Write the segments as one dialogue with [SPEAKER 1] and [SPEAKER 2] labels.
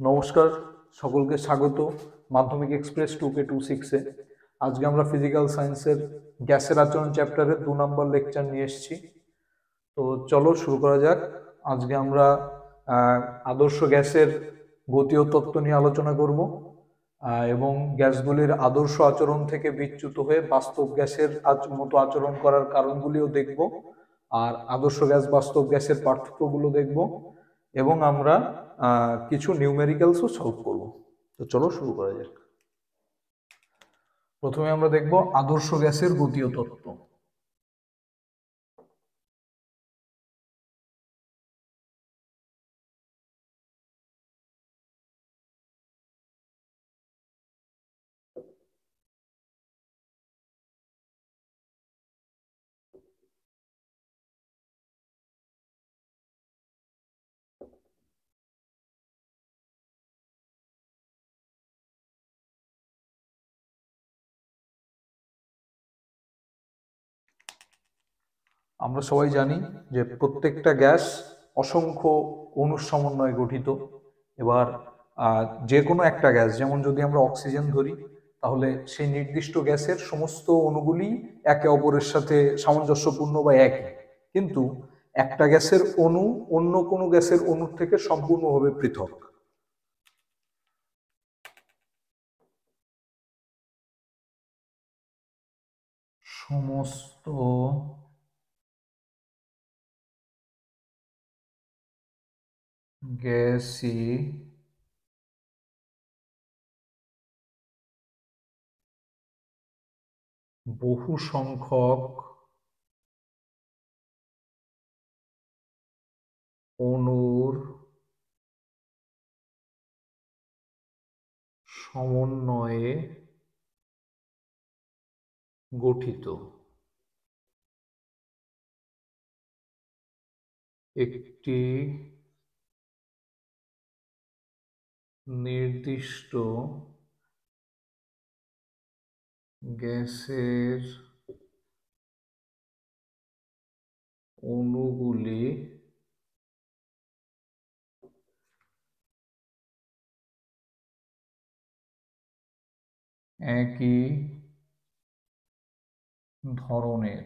[SPEAKER 1] নমস্কার, সকলকে স্বাগত মাধ্যমিক এক্সপ্রেস 2K26-এ। আজকে আমরা ফিজিক্যাল সায়েন্সের গ্যাসের আচরণ চ্যাপ্টারের 2 নম্বর লেকচার নিয়ে এসেছি। তো চলো শুরু করা যাক। আজকে আমরা আদর্শ গ্যাসের গতীয় তত্ত্ব নিয়ে আলোচনা করব এবং গ্যাসগুলির আদর্শ আচরণ থেকে বিচ্যুত হয়ে বাস্তব গ্যাসের মতো আচরণ করার কারণগুলিও দেখব, আর আদর্শ গ্যাস বাস্তব গ্যাসের পার্থক্যগুলো দেখব এবং আমরা কিছু নিউমেরিক্যালসও সলভ করব। তো চলো শুরু করা যাক। প্রথমে আমরা দেখব আদর্শ গ্যাসের গতীয় তত্ত্ব। আমরা সবাই জানি যে প্রত্যেকটা গ্যাস অসংখ্য অণুর সমন্বয়ে গঠিত। এবার যে কোনো একটা গ্যাস, যেমন যদি আমরা অক্সিজেন ধরি, তাহলে সেই নির্দিষ্ট গ্যাসের সমস্ত অণুগুলি একে অপরের সাথে সামঞ্জস্যপূর্ণ বা একই, কিন্তু একটা গ্যাসের অণু অন্য কোনো গ্যাসের অণুর থেকে সম্পূর্ণভাবে পৃথক। সমস্ত গ্যাসই বহু সংখ্যক অণুর সমন্বয়ে গঠিত। একটি নির্দিষ্ট গ্যাসের অণুগুলি একই ধরনের,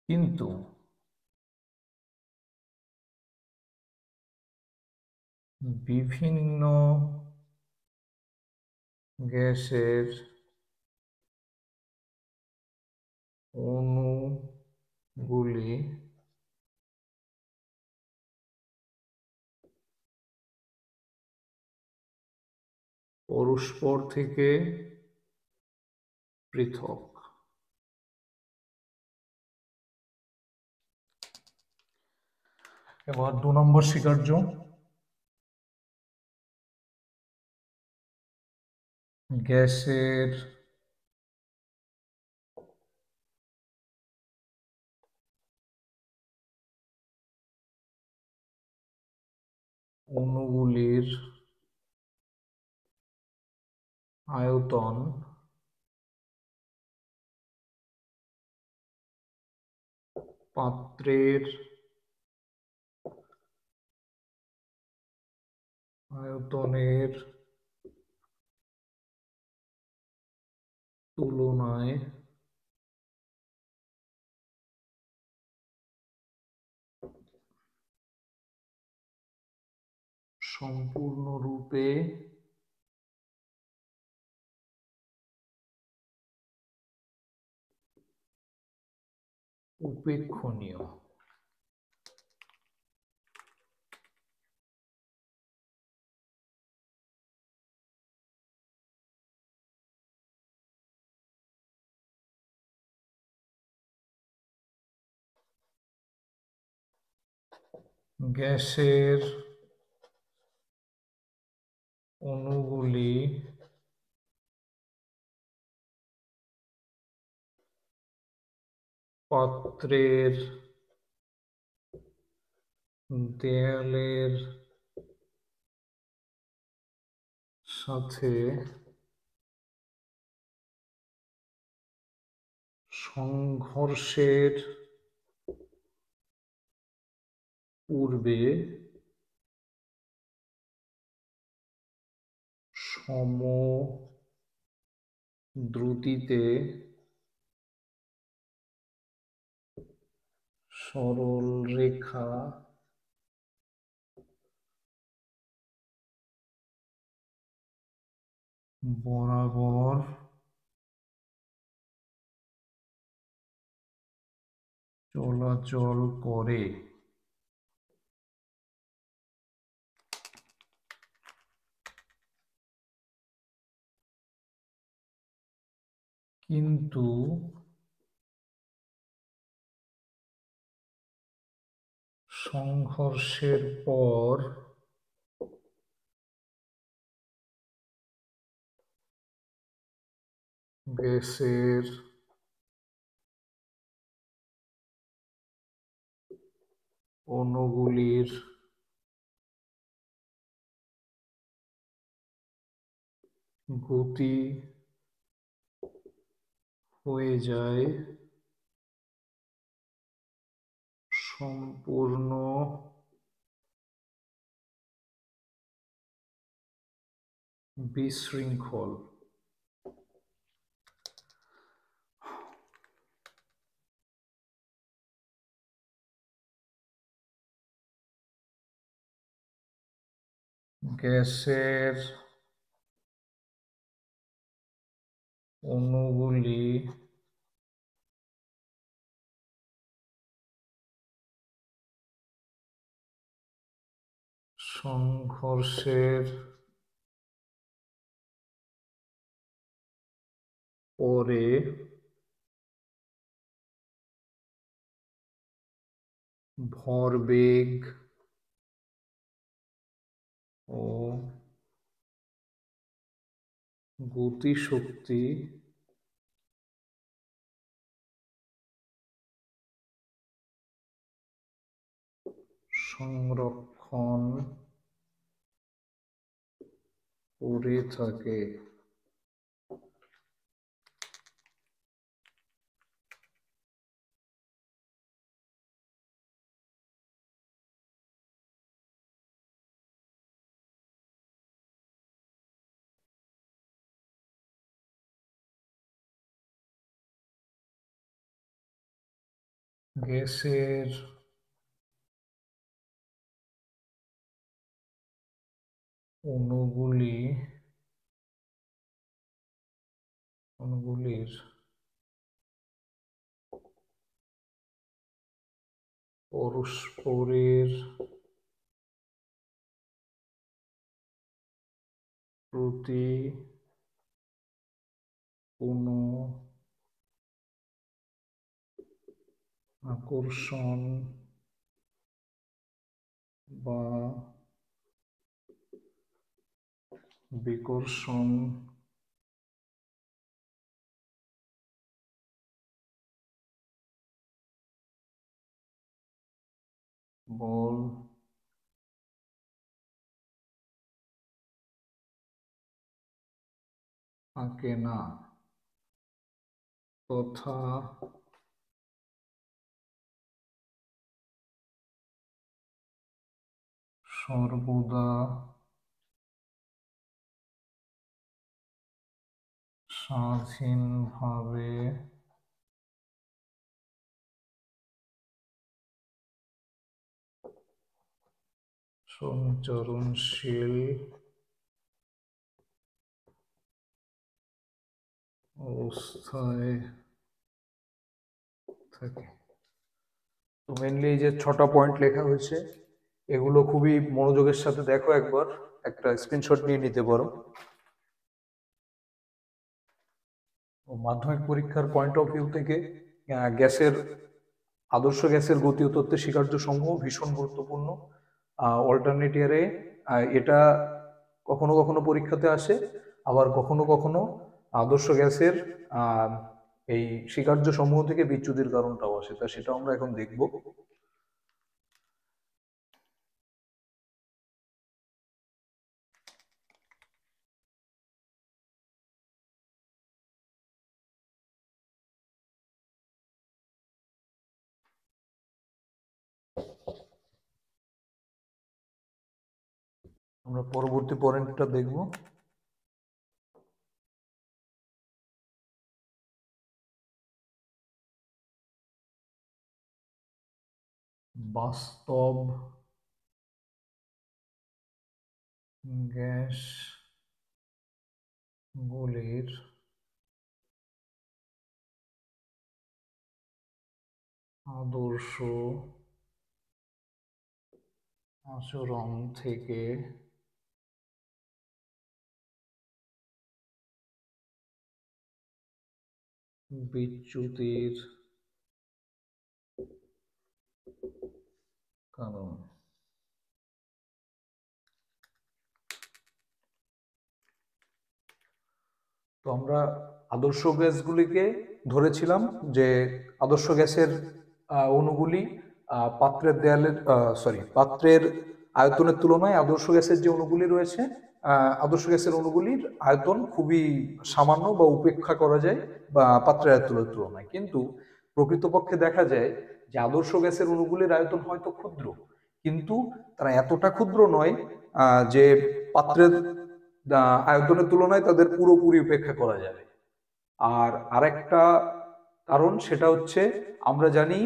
[SPEAKER 1] কিন্তু বিভিন্ন গ্যাসের অণুগুলি পরস্পর থেকে পৃথক। এবার 2 নম্বর স্বীকার্য। গ্যাসের অণুগুলির আয়তন পাত্রের আয়তনের তুলনায় সম্পূর্ণরূপে উপেক্ষণীয়। গ্যাসের অণুগুলি পাত্রের দেয়ালের সাথে সংঘর্ষের পূর্বে সম দ্রুতিতে সরল রেখা বরাবর চলাচল করে। কিন্তু সংঘর্ষের পর গ্যাসের অণুগুলির গতি হয়ে যায় সম্পূর্ণ বিশৃঙ্খল। গ্যাসের অণুগুলি সংঘর্ষের পরে ভরবেগ ও গতিশক্তি সংরক্ষণ করে থাকে। গ্যাসের অণুগুলির পরস্পরের প্রতি কোনো আকর্ষণ বা বিকর্ষণ বল থাকে না, তথা সর্বদা স্বাধীনভাবে সঞ্চরণশীল অবস্থায় থাকে। তো মেনলি এই যে 6টা পয়েন্ট লেখা হয়েছে, এগুলো খুবই মনোযোগের সাথে দেখো, একবার একটা স্ক্রিনশট নিয়ে নিতে পারো। মাধ্যমিক পরীক্ষার পয়েন্ট অফ ভিউ থেকে গ্যাসের আদর্শ গ্যাসের গতি ও তত্ত্বের স্বীকার্য সমূহ ভীষণ গুরুত্বপূর্ণ। অল্টারনেট ইয়ারে এটা কখনো কখনো পরীক্ষাতে আসে, আবার কখনো কখনো আদর্শ গ্যাসের এই স্বীকার্য সমূহ থেকে বিচ্যুতির কারণটাও আসে, তা সেটা আমরা এখন দেখব। আমরা পরবর্তী পয়েন্টটা দেখব। বাস্তব গ্যাস গুলির আদর্শ আচরণ থেকে বিচ্যুতির কারণ। তো আমরা আদর্শ গ্যাসগুলিকে ধরেছিলাম যে আদর্শ গ্যাসের অণুগুলি পাত্রের দেয়ালের পাত্রের আয়তনের তুলনায় আদর্শ গ্যাসের যে অণুগুলি রয়েছে, আদর্শ গ্যাসের অণুগুলির আয়তন খুবই সামান্য বা উপেক্ষা করা যায় বা পাত্রের আয়তনের তুলনায়। কিন্তু প্রকৃতপক্ষে দেখা যায় যে আদর্শ গ্যাসের অণুগুলির আয়তন হয়তো ক্ষুদ্র, কিন্তু তারা এতটা ক্ষুদ্র নয় যে পাত্রের আয়তনের তুলনায় তাদের পুরোপুরি উপেক্ষা করা যাবে। আর আরেকটা কারণ সেটা হচ্ছে, আমরা জানি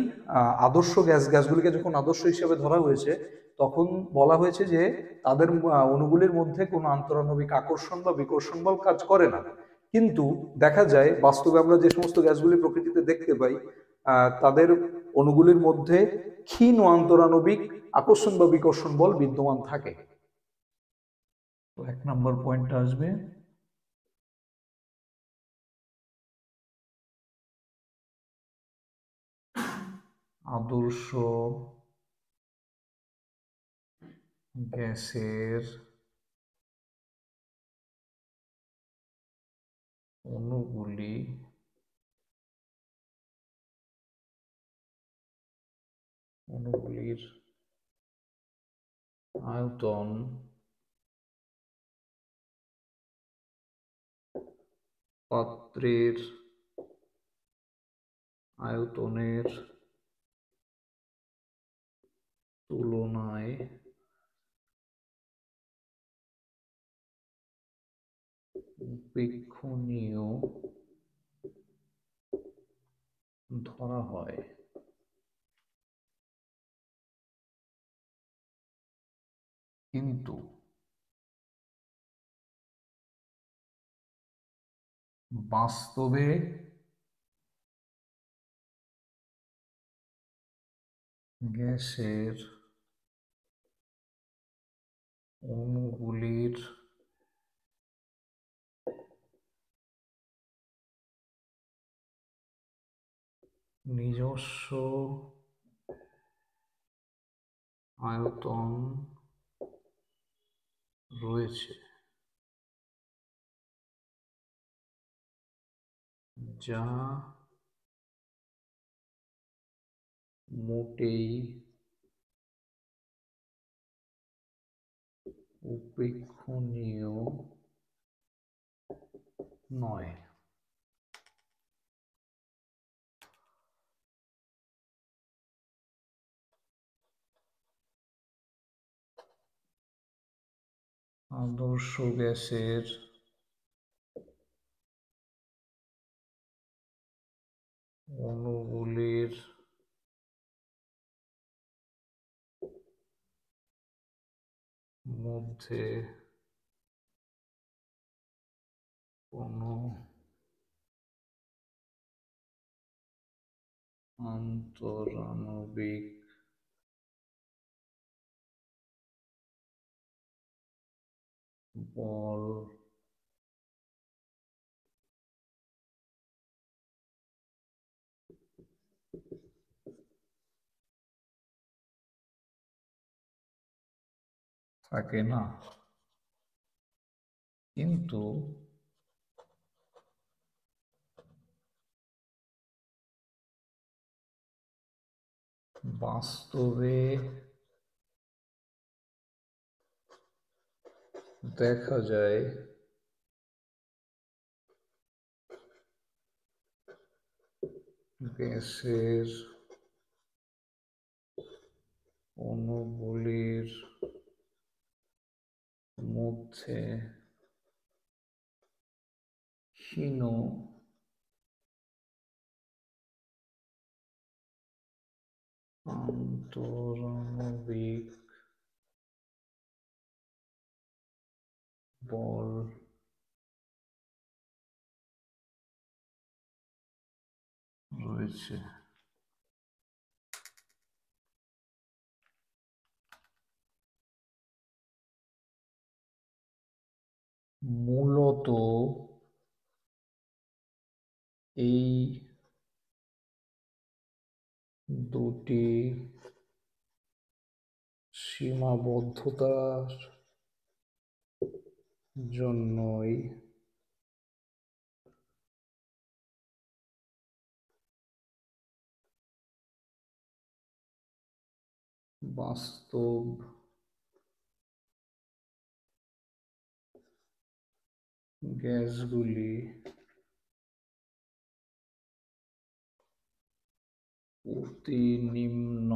[SPEAKER 1] আদর্শ গ্যাসগুলিকে যখন আদর্শ হিসেবে ধরা হয়েছে তখন বলা হয়েছে যে তাদের অণুগুলির মধ্যে কোনো আন্তরাণবিক আকর্ষণ বা বিকর্ষণ বল কাজ করে না। কিন্তু দেখা যায় বাস্তবে আমরা যে সমস্ত গ্যাসগুলি প্রকৃতিতে দেখতে পাই তাদের অণুগুলির মধ্যে ক্ষীণ আন্তরাণবিক আকর্ষণ বা বিকর্ষণ বল বিদ্যমান থাকে। তো 1 নম্বর পয়েন্টটা আসবে আদর্শ গ্যাসের অণুগুলির আয়তন পাত্রের আয়তনের তুলনায় উপেক্ষণীয় ধরা হয়। কিন্তু বাস্তবে গ্যাসের অণুগুলির নিজস্ব আয়তন রয়েছে, যা মোটেই উপেক্ষণীয় নয়। আদর্শ গ্যাসের অণুগুলির মধ্যে কোনো আন্তরাণবিক বল থাকে না। কিন্তু বাস্তবে দেখা যায় গ্যাসের অণুগুলির মধ্যে ক্ষীণ আন্তরাণবিক বল রয়েছে। মূলত এই দুটি সীমাবদ্ধতার জন্যই বাস্তব গ্যাসগুলি অতি নিম্ন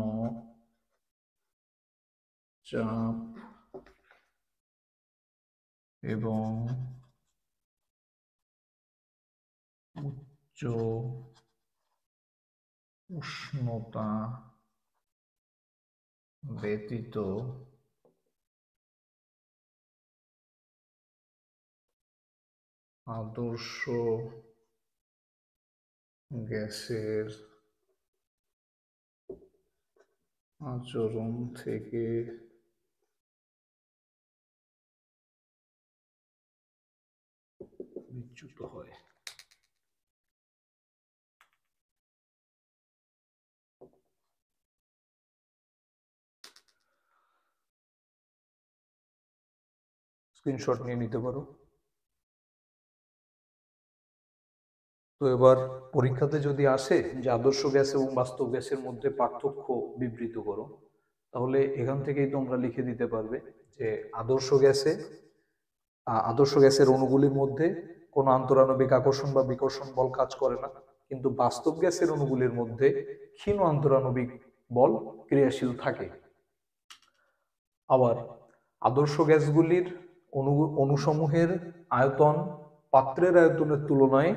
[SPEAKER 1] চাপ এবং উচ্চ উষ্ণতা ব্যতীত আদর্শ গ্যাসের আচরণ থেকে বিচ্যুত হয়। স্ক্রিনশট নিয়ে নিতে পারো। তো এবার পরীক্ষাতে যদি আসে যে আদর্শ গ্যাস এবং বাস্তব গ্যাসের মধ্যে পার্থক্য বিবৃত করো, তাহলে এখান থেকেই তোমরা লিখে দিতে পারবে যে আদর্শ গ্যাসের অণুগুলির মধ্যে কোনো আন্তরাণবিক আকর্ষণ বা বিকর্ষণ বল কাজ করে না, কিন্তু বাস্তব গ্যাসের অণুগুলির মধ্যে ক্ষীণ আন্তরাণবিক বল ক্রিয়াশীল থাকে। আবার আদর্শ গ্যাসগুলির অণুসমূহের আয়তন পাত্রের আয়তনের তুলনায়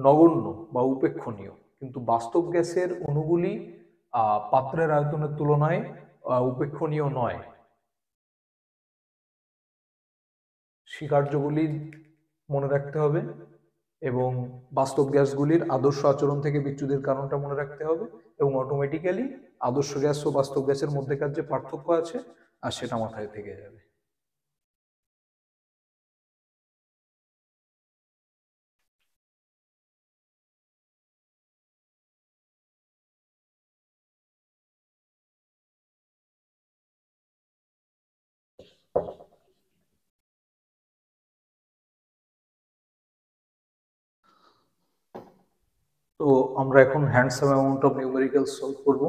[SPEAKER 1] নগণ্য বা উপেক্ষণীয়, কিন্তু বাস্তব গ্যাসের অণুগুলি পাত্রের আয়তনের তুলনায় উপেক্ষণীয় নয়। স্বীকার্যগুলি মনে রাখতে হবে এবং বাস্তব গ্যাসগুলির আদর্শ আচরণ থেকে বিচ্যুতির কারণটা মনে রাখতে হবে, এবং অটোমেটিক্যালি আদর্শ গ্যাস ও বাস্তব গ্যাসের মধ্যেকার যে পার্থক্য আছে আর সেটা মাথায় থেকে যাবে। তো আমরা এখন handsome amount of numerical solve করব।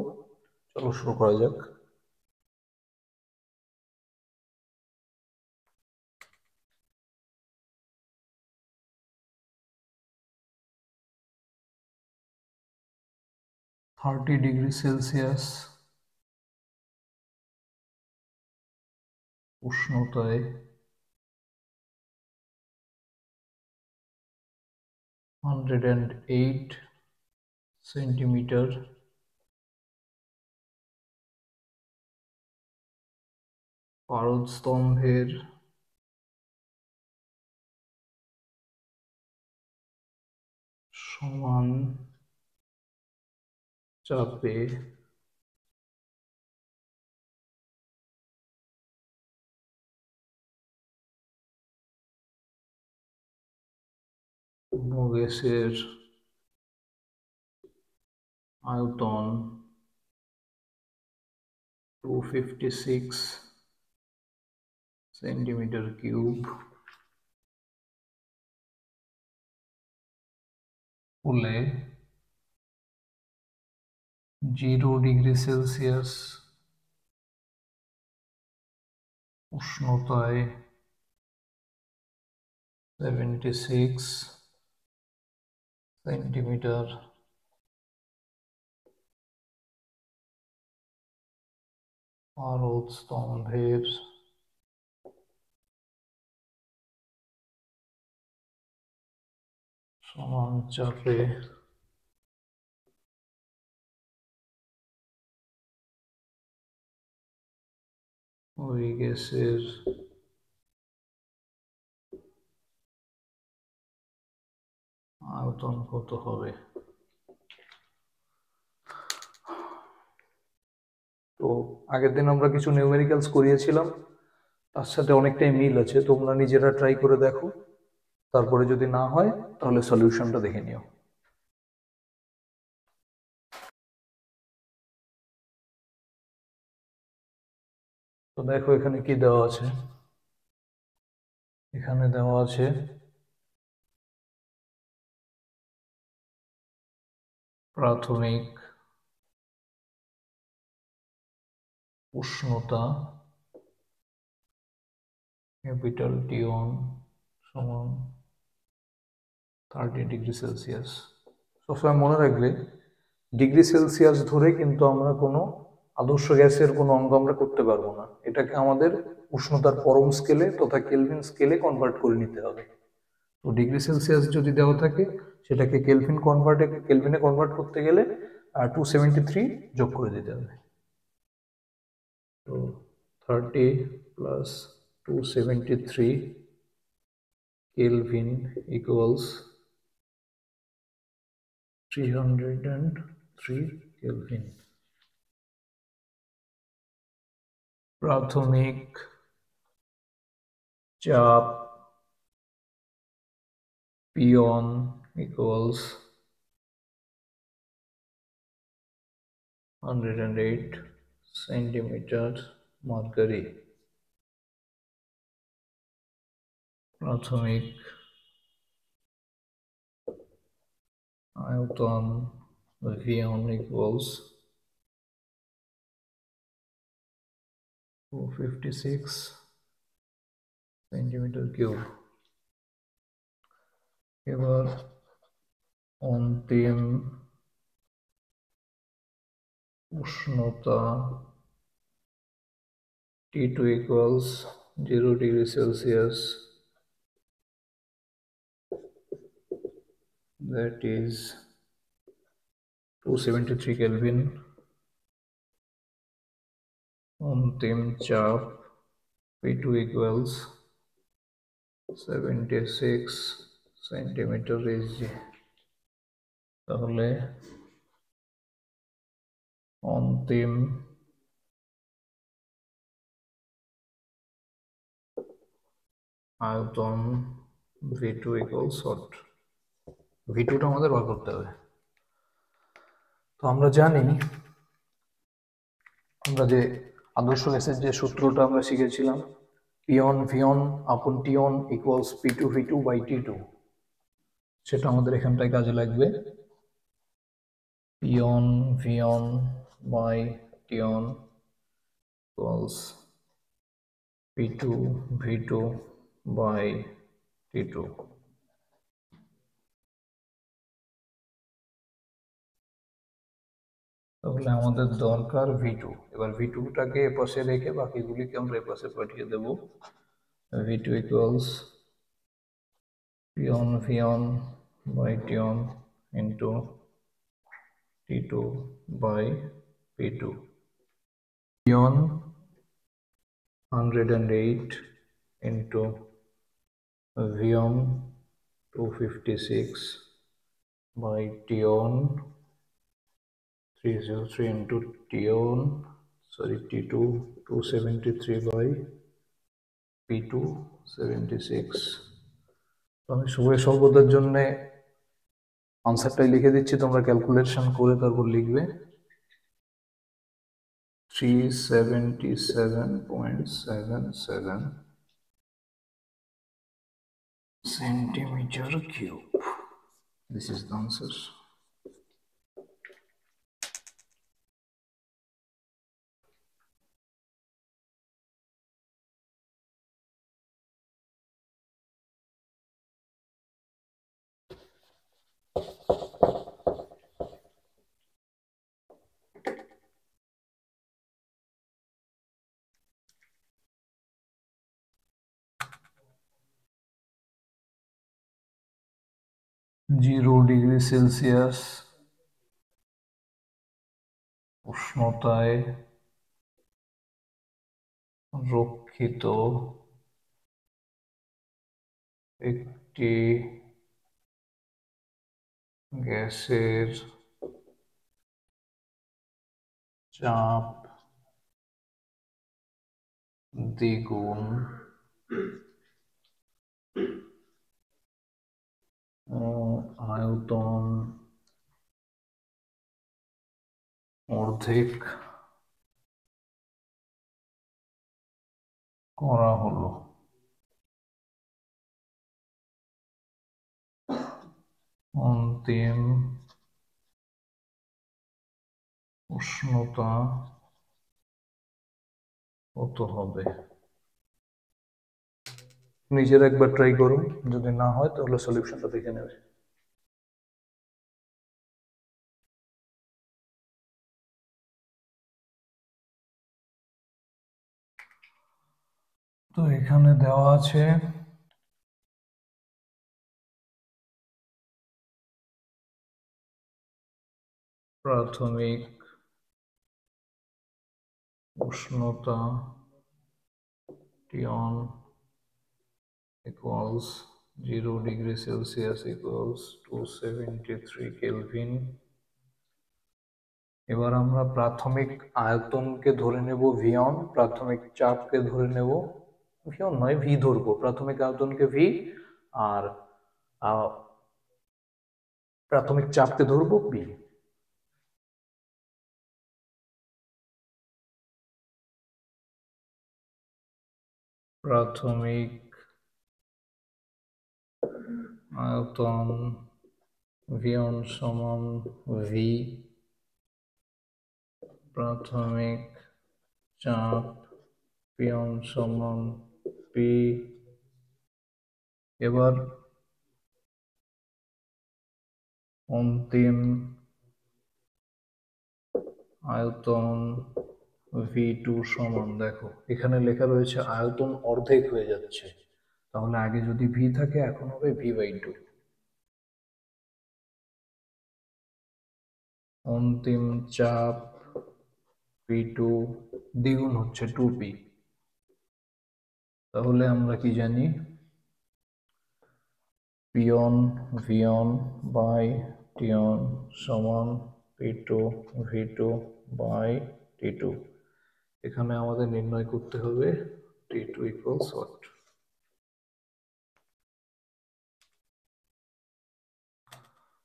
[SPEAKER 1] চলো শুরু করা যাক। °C উষ্ণতায় 108 সেন্টিমিটার পারদস্তম্ভের সমান চাপে গ্যাসের আয়তন 256 সেন্টিমিটার কিউব হলে 0°C উষ্ণতায় 76 সেন্টিমিটার পারদস্তম্ভের সমান চাপে ওই গ্যাসের আয়তন কত হবে? তো আগের দিন আমরা কিছু নিউমেরিক্যালস করিয়েছিলাম, তার সাথে অনেকটাই মিল আছে। তোমরা নিজেরা ট্রাই করে দেখো, তারপরে যদি না হয় তাহলে সলিউশনটা দেখে নিও। তো দেখো এখানে কি দেওয়া আছে। এখানে দেওয়া আছে প্রাথমিক উষ্ণতা ক্যাপিটাল T1 সমান 30 ডিগ্রি সেলসিয়াস। সবসময় মনে রাখবে ডিগ্রি সেলসিয়াস ধরে কিন্তু আমরা কোনো আদর্শ গ্যাসের কোনো অঙ্ক আমরা করতে পারবো না। এটাকে আমাদের উষ্ণতার পরম স্কেলে তথা কেলভিন স্কেলে কনভার্ট করে নিতে হবে। তো ডিগ্রি সেলসিয়াস যদি দেওয়া থাকে সেটাকে কেলভিনে কনভার্ট করতে গেলে 273 যোগ করে দিতে হবে। তো 30 প্লাস 273 কেলভিন ইকুয়ালস 303 কেলভিন। প্রাথমিক চাপ P1 equals 108 centimeter mercury। প্রাথমিক আয়তন V1 equals 256 সেন্টিমিটার কিউব। এবার অন্তিম উষ্ণতা T2 equals 0 degree Celsius, that is 273 Kelvin। অন্তিম চাপ P2 equals 76 সেন্টিমিটার Hg। তাহলে অন্তিম আয়তন V2 equals what? V2টা আমাদের বার করতে হবে। তো আমরা জানি, আমরা যে আদর্শ গ্যাসের যে সূত্রটা আমরা শিখেছিলাম, P1 V1 upon T1 equals P2 V2 by T2, সেটা আমাদের এখানটায় কাজে লাগবে। P1 V1 by T1 equals P2 V2 by T2। তাহলে আমাদের দরকার V2। এবার V2টাকে এপাশে রেখে বাকিগুলিকে আমরা এপাশে পাঠিয়ে দেব। V2 equals P1 V1 by T1 into T2 by P2। P1 108 into V1 256 by T1 303 into T2 273 by P2 76। তো আমি শুভের সর্বদার জন্য আনসারটাই লিখে দিচ্ছি, তোমরা ক্যালকুলেশন করে তারপর লিখবে। 377.77 centimeter cube. This is the answer. Zero degree Celsius উষ্ণতায় রক্ষিত একটি গ্যাসের চাপ দ্বিগুণ আয়তন অর্ধেক করা হলো। অন্তিম উষ্ণতা কত হবে? নিজের একবার ট্রাই করুন, যদি না হয় তাহলে সলিউশনটা দেখে নেবে। তো এখানে দেওয়া আছে প্রাথমিক উষ্ণতা T1 equals 0 degree Celsius equals 273 Kelvin। এবার আমরা প্রাথমিক আয়তনকে ধরে নেব V1, প্রাথমিক চাপকে ধরে নেব V1 নয় V ধরবো, প্রাথমিক আয়তনকে V আর প্রাথমিক চাপকে ধরবো B। প্রাথমিক আয়তন V1 সমান V, প্রাথমিক চাপ P1 সমান P। এবার অন্তিম আয়তন V2 সমান, দেখো এখানে লেখা রয়েছে আয়তন অর্ধেক হয়ে যাচ্ছে, তাহলে আগে যদি V থাকে এখন হবে V/2। অন্তিম চাপ P2 দ্বিগুণ হচ্ছে 2P, তাহলে আমরা কি জানি P1 V1 বাই T1 সমান P2 V2 বাই T2। এখানে আমাদের নির্ণয় করতে হবে T2 equals what?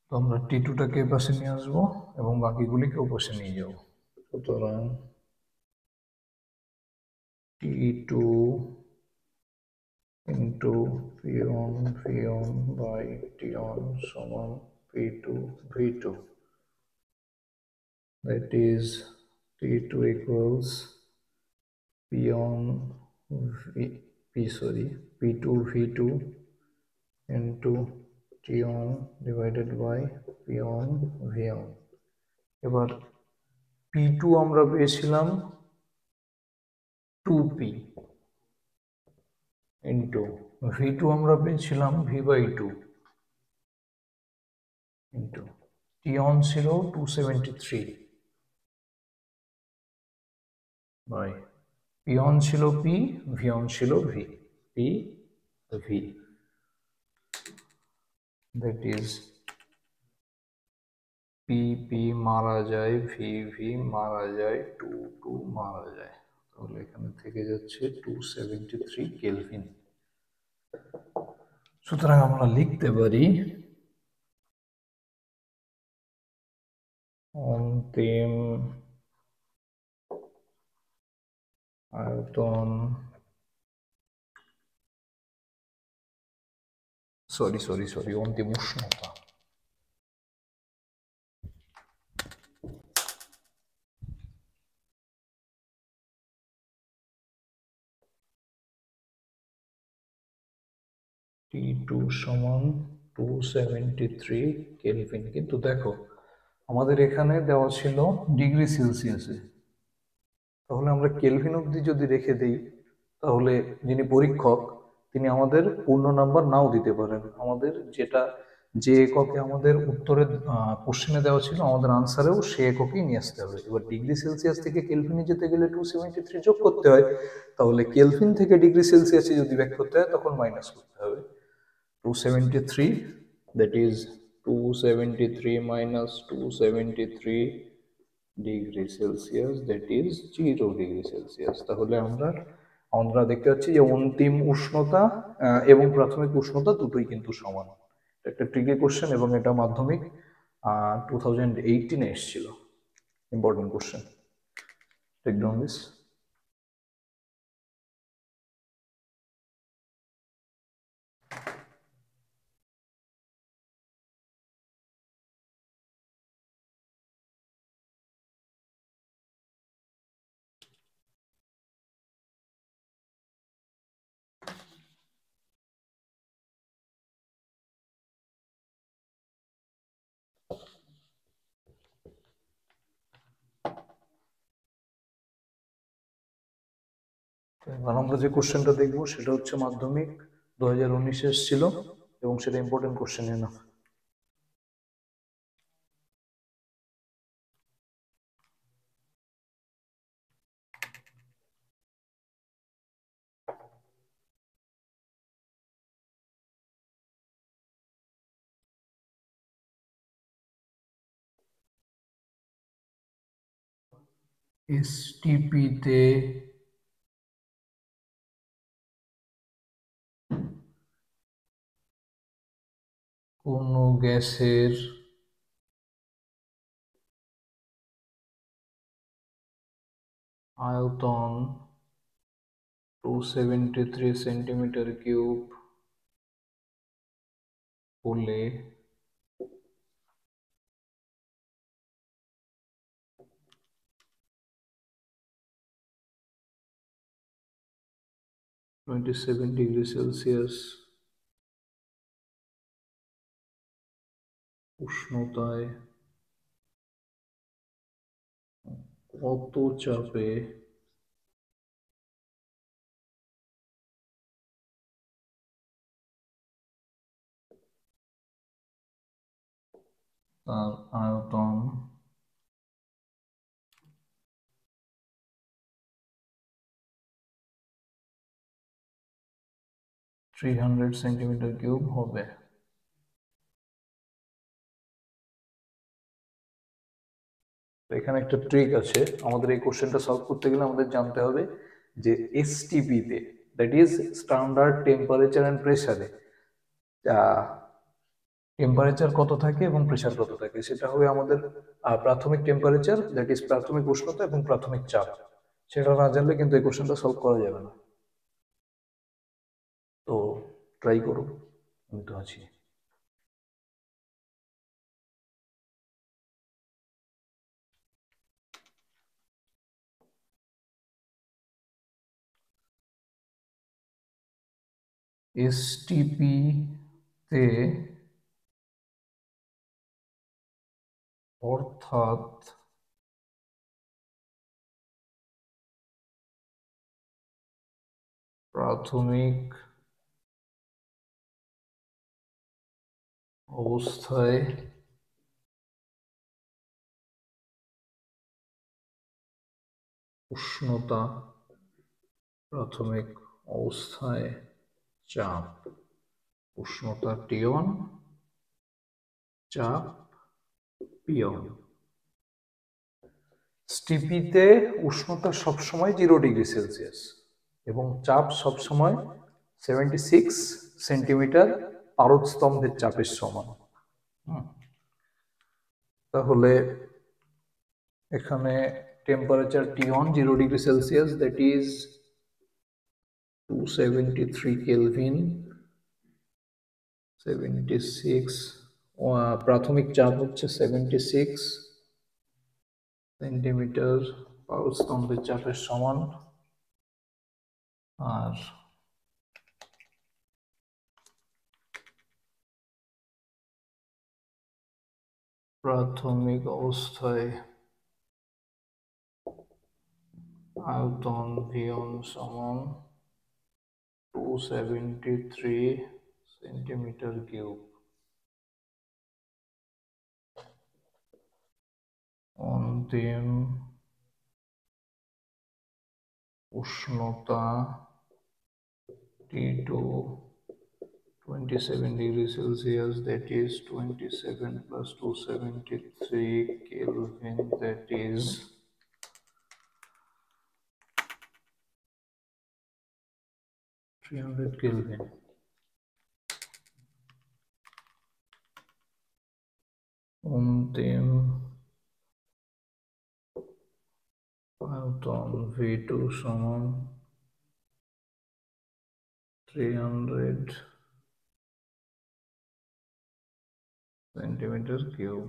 [SPEAKER 1] তো আমরা T2টাকে পাশে নিয়ে আসবো এবং বাকিগুলিকে পাশে নিয়ে যাব। সুতরাং T2 into P1 V1 by T1 সমান P2 V2, that is T2 equals P2 V2 into T1 divided by P1 V1। এবার P2 আমরা পেয়েছিলাম 2P into V2 আমরা পেয়েছিলাম V/2 into T1 ছিল 273 by P1 ছিল P, V1 ছিল V, P V, that is P P মারা যায়, V V মারা যায়, 2 2 মারা যায়, তাহলে এখানে থেকে যাচ্ছে 273 কেলভিন। সুতরাং আমরা লিখতে পারি অন্তিম আয়তন অন্তিম উষ্ণতা T2 সমান 273 কেলভিন। কিন্তু দেখো আমাদের এখানে দেওয়া ছিল ডিগ্রি সেলসিয়াসে, তাহলে আমরা কেলভিন অবধি যদি রেখে দিই তাহলে যিনি পরীক্ষক তিনি আমাদের পূর্ণ নাম্বার নাও দিতে পারেন। আমাদের যেটা যে এককে আমাদের উত্তরে কোশ্চেনে দেওয়া ছিল আমাদের আনসারেও সে এককেই নিয়ে আসতে হবে। এবার ডিগ্রি সেলসিয়াস থেকে কেলভিনে যেতে গেলে 273 যোগ করতে হয়, তাহলে কেলভিন থেকে ডিগ্রি সেলসিয়াসে যদি ব্যাক করতে হয় তখন মাইনাস করতে হবে। 273, that is 273 minus 273 degree Celsius, that is 0 degree Celsius. তাহলে আমরা দেখতে পাচ্ছি যে অন্তিম উষ্ণতা এবং প্রাথমিক উষ্ণতা দুটোই কিন্তু সমান। একটা ট্রিকি কোশ্চেন এবং এটা মাধ্যমিক 2018 এসেছিল, important question. Take down this. এবার আমরা যে কোশ্চেনটা দেখবো সেটা হচ্ছে মাধ্যমিক 2019 এসেছিল এবং সেটা ইম্পর্টেন্ট কোশ্চেন না। এসটিপিতে কোনো গ্যাসের আয়তন 273 সেন্টিমিটার কিউব হলে ডিগ্রি সেলসিয়াস উষ্ণতায় কত চাপে তার আয়তন 300 সেন্টিমিটার কিউব হবে। এখানে একটা ট্রিক আছে, আমাদের এই কোশ্চেনটা সলভ করতে গেলে আমাদের জানতে হবে যে এসটিপি তে, that is standard temperature and প্রেসারে টেম্পারেচার কত থাকে এবং প্রেসার কত থাকে। সেটা হবে আমাদের প্রাথমিক টেম্পারেচার, দ্যাট ইজ প্রাথমিক উষ্ণতা এবং প্রাথমিক চাপ। সেটা না জানলে কিন্তু এই কোশ্চেনটা সলভ করা যাবে না। তো ট্রাই করো, আমি তো আছি। এসটিপি তে অর্থাৎ প্রাথমিক অবস্থায় উষ্ণতা, প্রাথমিক অবস্থায় চাপ, উষ্ণতা টি1, চাপ পি1। স্টিপিতে উষ্ণতা সবসময় 0 ডিগ্রি সেলসিয়াস এবং চাপ সবসময় 76 সেন্টিমিটার পারদস্তম্ভের চাপের সমান। তাহলে এখানে টেম্পারেচার টি1 0 degree Celsius, that is 273 kelvin, 76, প্রাথমিক চাপ হচ্ছে 76 সেন্টিমিটার পারদস্তম্ভের চাপের সমান। আর প্রাথমিক অবস্থায় আয়তন V1 সমান 273 সেন্টিমিটার কিউব। অন্তিম উষ্ণতা T2 27 degrees Celsius, that is 27 plus 273 Kelvin, that is 300 Kelvin. অন্তিম আয়তন V2 সমান 300 সেন্টিমিটার কিউব।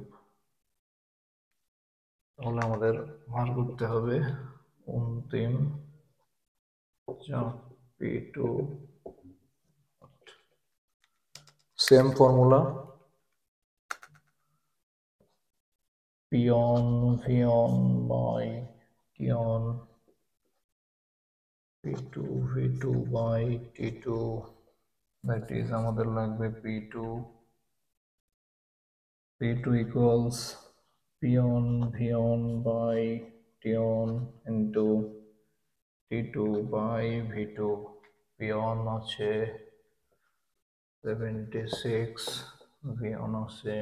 [SPEAKER 1] তাহলে আমাদের বার করতে হবে অন্তিম চাপ P2, same formula, P1 V1 by T1, P2 V2 by T2, that is আমাদের লাগবে P2 equals P1 V1 by T1 into T2 by V2. P1 আছে 76, V1 আছে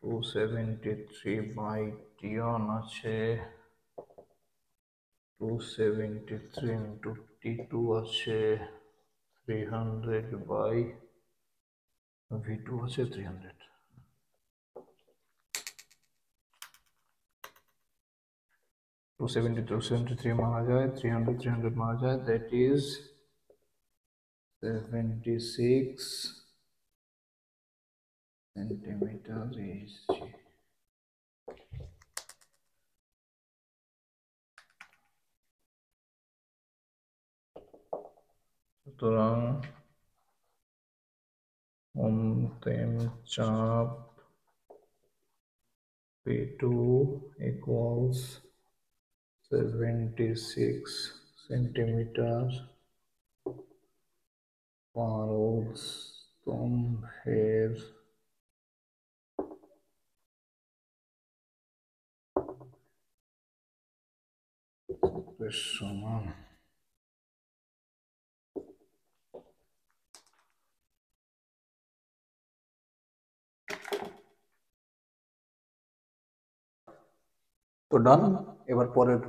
[SPEAKER 1] 273 by T1 আছে 273 into T2 আছে 300 by V2 আছে 300। To seventy three माना जाए, 300 माना जाए, that is 76 सेंटीमीटर EC। সুতরাং অন্তিম চাপ P2 equals 76 সেন্টিমিটার পারদ স্তম্ভের সমান। তো ডান, এবার পরের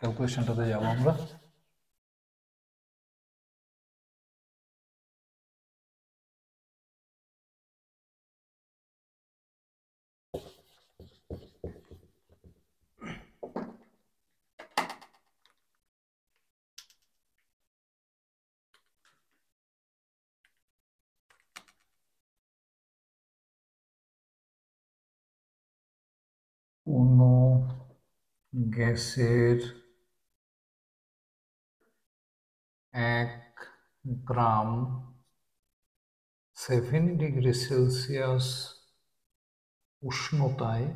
[SPEAKER 1] ক্যালকুলেশনটাতে যাব আমরা। কোনো গ্যাসের 1 গ্রাম 7 ডিগ্রি সেলসিয়াস উষ্ণতায়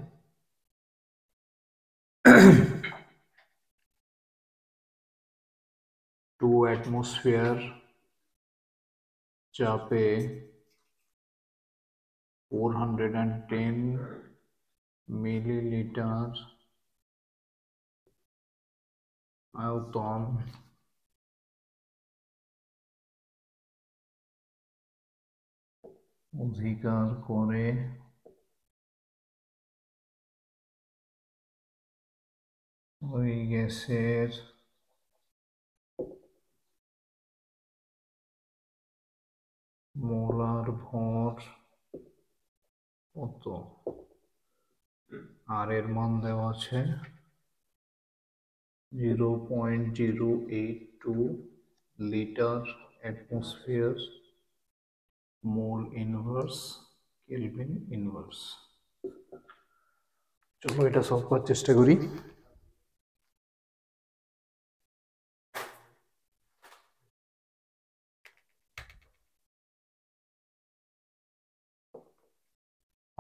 [SPEAKER 1] 2 অ্যাটমসফিয়ার চাপে 410 মিলিলিটার আয়তন অধিকার করে ওই গ্যাসের মোলার ভর কত? আর এর মান দেওয়া আছে 0.082 litre atmosphere mole inverse kelvin inverse. চলো এটা সলভ করার চেষ্টা করি।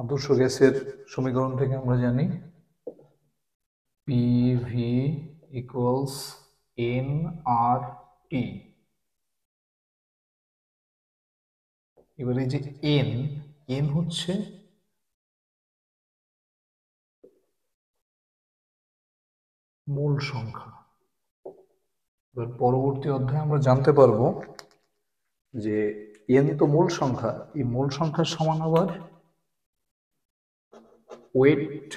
[SPEAKER 1] আদর্শ গ্যাসের সমীকরণ থেকে আমরা জানি PV equals nRT। এবারে যে n হচ্ছে মূল সংখ্যা। এবার পরবর্তী অধ্যায়ে আমরা জানতে পারবো যে n তো মূল সংখ্যা, এই মূল সংখ্যার সমান আবার ওয়েট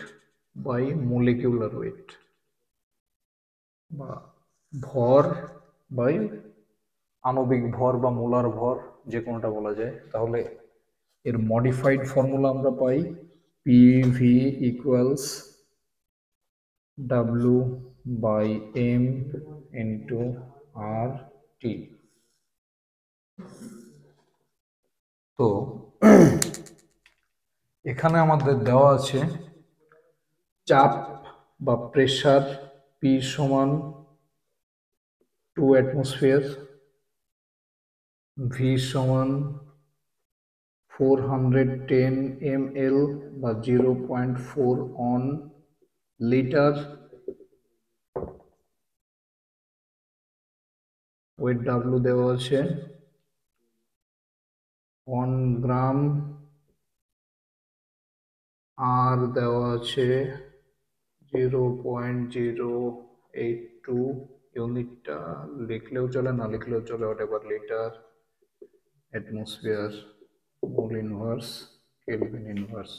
[SPEAKER 1] বাই মলিকিউলার ওয়েট, বা ভর বাই আণবিক ভর বা মোলার ভর, যে কোনোটা বলা যায়। তাহলে এর মডিফাইড ফর্মুলা আমরা পাই PV equals W by M into RT। তো এখানে আমাদের দেওয়া আছে চাপ বা প্রেসার P সমান 2 অ্যাটমসফিয়ার, V সমান 410 ml বা 0.4 অন লিটার, ওয়েট W দেওয়া আছে 1 গ্রাম, আর দেওয়া আছে 0.082, ইউনিটটা লিখলেও চলে না লিখলেও চলে, whatever, litre, atmosphere, mole inverse, kelvin inverse.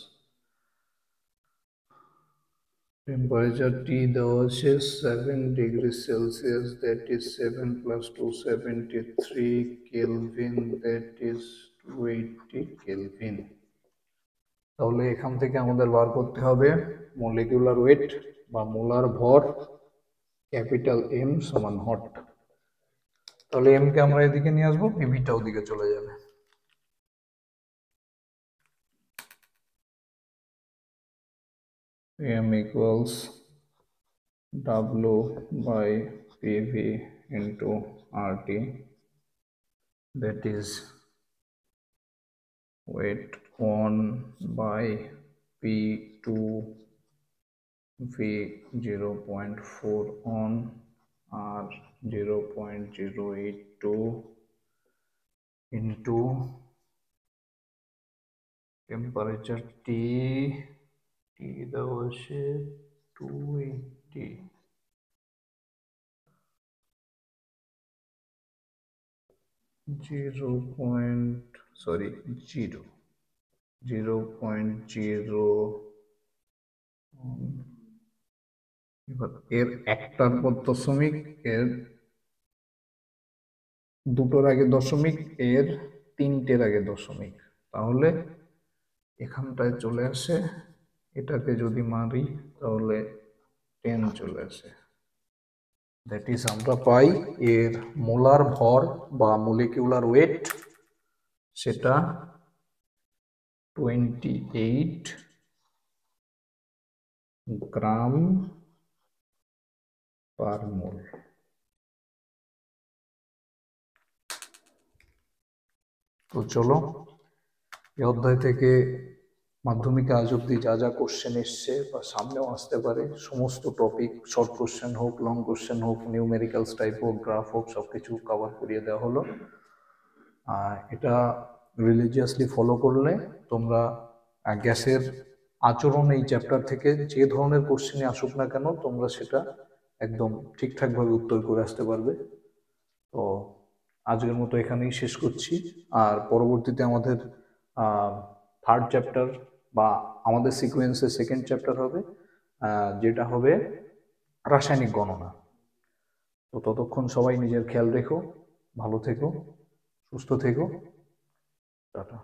[SPEAKER 1] Temperature T দেওয়া আছে 7 degree Celsius, that is 7 plus 273 kelvin, that is 280 kelvin. তাহলে এখান থেকে আমাদের বার করতে হবে মলিকিউলার ওয়েট বা মোলার ভর ক্যাপিটাল M সমান হট। তাহলে M কে আমরা এদিকে নিয়ে আসবো, পিভিটা ওদিকে চলে যাবে। M equals W by PV into RT, that is weight 1 by P2 V 0.4 on R 0.082 into temperature T দেওয়া আছে 280, জিরো পয়েন্ট সরি জিরো 0.0। এবার এর একটার পর দশমিক, এর দুটোর আগে দশমিক, এর তিনটের আগে দশমিক, তাহলে এখানটায় চলে আসে, এটাকে যদি মারি তাহলে 10 চলে আসে। দ্যাট ইজ আমরা পাই এর মোলার ভর বা মলিকিউলার ওয়েট, সেটা 28 গ্রাম পার মোল। তো চলো, এই অধ্যায় থেকে মাধ্যমিকে আজ অব্দি যা যা কোশ্চেন এসছে বা সামনেও আসতে পারে, সমস্ত টপিক, শর্ট কোশ্চেন হোক, লং কোশ্চেন হোক, নিউমেরিক্যালস টাইপ হোক, গ্রাফ হোক, সবকিছু কভার করিয়ে দেওয়া হলো। এটা রিলিজিয়াসলি ফলো করলে তোমরা গ্যাসের আচরণ এই চ্যাপ্টার থেকে যে ধরনের কোশ্চেনই আসুক না কেন, তোমরা সেটা একদম ঠিকঠাকভাবে উত্তর করে আসতে পারবে। তো আজকের মতো এখানেই শেষ করছি। আর পরবর্তীতে আমাদের থার্ড চ্যাপ্টার বা আমাদের সিকোয়েন্সের সেকেন্ড চ্যাপ্টার হবে, যেটা হবে রাসায়নিক গণনা। তো ততক্ষণ সবাই নিজের খেয়াল রেখো, ভালো থেকো, সুস্থ থেকো, টাটা।